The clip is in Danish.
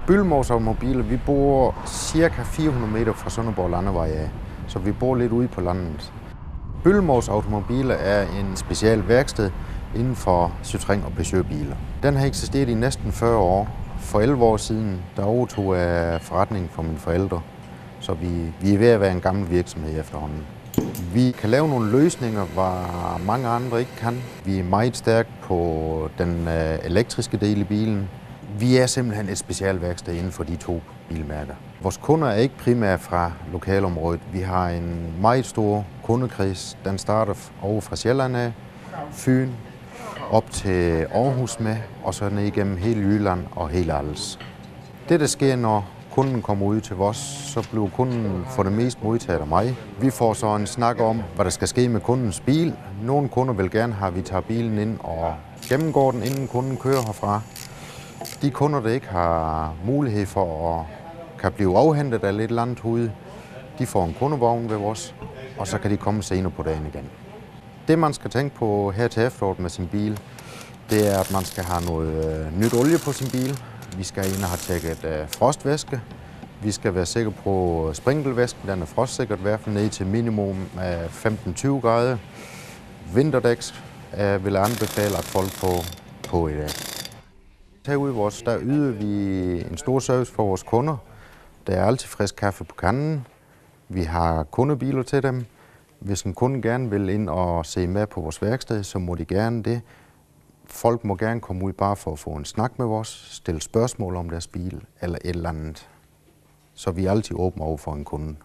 Bølmos Automobiler, vi bor cirka 400 meter fra Sønderborg Landevej af, så vi bor lidt ude på landet. Bølmos Automobiler er en special værksted inden for Citroën og Peugeot-biler. Den har eksisteret i næsten 40 år. For 11 år siden, der overtog jeg forretningen fra mine forældre, så vi er ved at være en gammel virksomhed efterhånden. Vi kan lave nogle løsninger, hvor mange andre ikke kan. Vi er meget stærke på den elektriske del i bilen. Vi er simpelthen et specialværksted inden for de to bilmærker. Vores kunder er ikke primært fra lokalområdet. Vi har en meget stor kundekreds. Den starter over fra Sjælland af, Fyn, op til Aarhus med, og så ned igennem hele Jylland og hele Als. Det, der sker, når kunden kommer ud til os, så bliver kunden for det mest modtaget af mig. Vi får så en snak om, hvad der skal ske med kundens bil. Nogle kunder vil gerne have, at vi tager bilen ind og gennemgår den, inden kunden kører herfra. De kunder, der ikke har mulighed for at kan blive afhentet af lidt langt ude, de får en kundevogn ved os, og så kan de komme senere på dagen igen. Det, man skal tænke på her til efteråret med sin bil, det er, at man skal have noget nyt olie på sin bil. Vi skal ind og have tjekket frostvæske. Vi skal være sikre på sprinkelvæsken. Den er frostsikkert, i hvert fald ned til minimum af 15-20 grader. Vinterdæk vil jeg anbefale, at folk får på i dag. Herude hos der yder vi en stor service for vores kunder. Der er altid frisk kaffe på kanden. Vi har kundebiler til dem. Hvis en kunde gerne vil ind og se med på vores værksted, så må de gerne det. Folk må gerne komme ud bare for at få en snak med os, stille spørgsmål om deres bil eller et eller andet. Så vi er altid åbne over for en kunde.